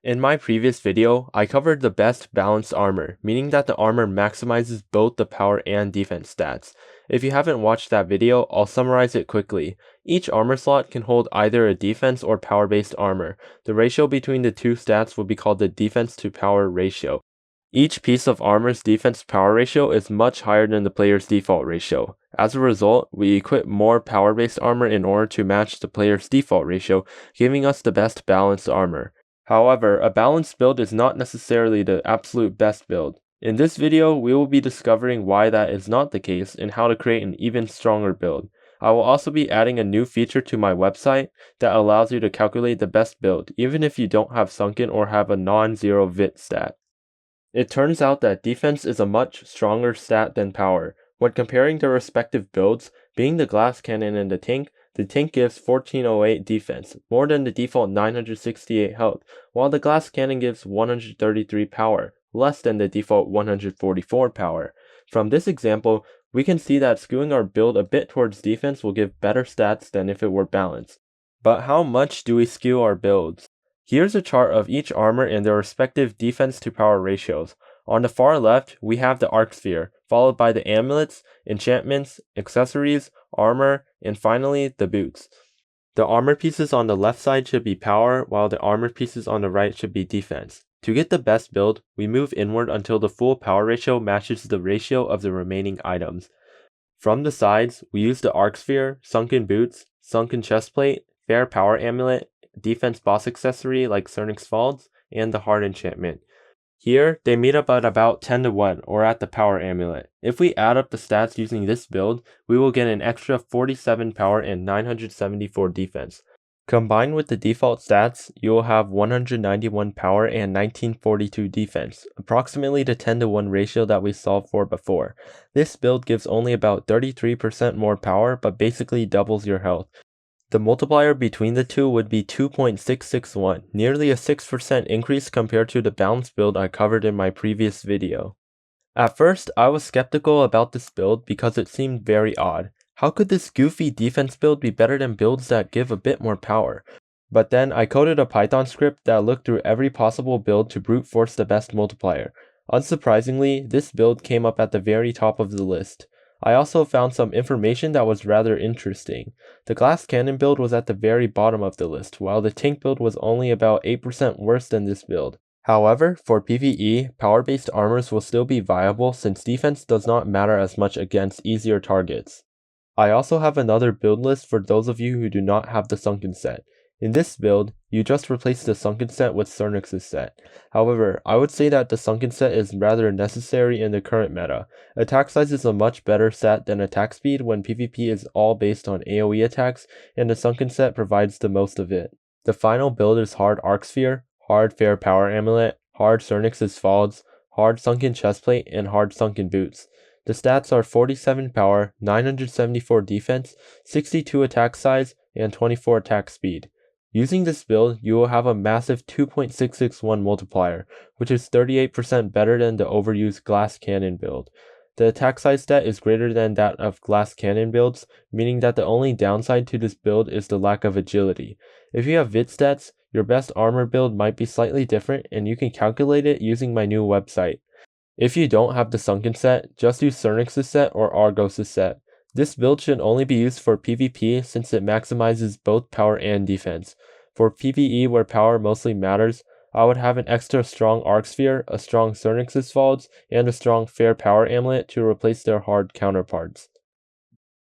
In my previous video, I covered the best balanced armor, meaning that the armor maximizes both the power and defense stats. If you haven't watched that video, I'll summarize it quickly. Each armor slot can hold either a defense or power-based armor. The ratio between the two stats will be called the defense to power ratio. Each piece of armor's defense power ratio is much higher than the player's default ratio. As a result, we equip more power-based armor in order to match the player's default ratio, giving us the best balanced armor. However, a balanced build is not necessarily the absolute best build. In this video, we will be discovering why that is not the case and how to create an even stronger build. I will also be adding a new feature to my website that allows you to calculate the best build, even if you don't have Sunken or have a non-zero VIT stat. It turns out that defense is a much stronger stat than power. When comparing their respective builds, being the glass cannon and the tank gives 1408 defense, more than the default 968 health, while the glass cannon gives 133 power, less than the default 144 power. From this example, we can see that skewing our build a bit towards defense will give better stats than if it were balanced. But how much do we skew our builds? Here's a chart of each armor and their respective defense to power ratios. On the far left, we have the Arcsphere, followed by the amulets, enchantments, accessories, armor, and finally, the boots. The armor pieces on the left side should be power, while the armor pieces on the right should be defense. To get the best build, we move inward until the full power ratio matches the ratio of the remaining items. From the sides, we use the Arcsphere, Sunken boots, Sunken Chestplate, Fair Power Amulet, defense boss accessory like Cernyx Faulds, and the hard enchantment. Here, they meet up at about 10 to 1 or at the power amulet. If we add up the stats using this build, we will get an extra 47 power and 974 defense. Combined with the default stats, you will have 191 power and 1942 defense, approximately the 10 to 1 ratio that we solved for before. This build gives only about 33% more power, but basically doubles your health. The multiplier between the two would be 2.661, nearly a 6% increase compared to the balanced build I covered in my previous video. At first, I was skeptical about this build because it seemed very odd. How could this goofy defense build be better than builds that give a bit more power? But then I coded a Python script that looked through every possible build to brute force the best multiplier. Unsurprisingly, this build came up at the very top of the list. I also found some information that was rather interesting. The glass cannon build was at the very bottom of the list, while the tank build was only about 8% worse than this build. However, for PvE, power-based armors will still be viable since defense does not matter as much against easier targets. I also have another build list for those of you who do not have the Sunken set. In this build, you just replace the Sunken set with Cernyx's set. However, I would say that the Sunken set is rather necessary in the current meta. Attack size is a much better stat than attack speed when PvP is all based on AoE attacks, and the Sunken set provides the most of it. The final build is hard Arcsphere, hard Fair Power Amulet, hard Cernyx's Faulds, hard Sunken Chestplate, and hard Sunken Boots. The stats are 47 power, 974 defense, 62 attack size, and 24 attack speed. Using this build, you will have a massive 2.661 multiplier, which is 38% better than the overused glass cannon build. The attack size stat is greater than that of glass cannon builds, meaning that the only downside to this build is the lack of agility. If you have VIT stats, your best armor build might be slightly different, and you can calculate it using my new website. If you don't have the Sunken set, just use Cernyx's set or Argos' set. This build should only be used for PvP since it maximizes both power and defense. For PvE where power mostly matters, I would have an extra strong Arcsphere, a strong Cernyx's Faulds, and a strong Fair Power Amulet to replace their hard counterparts.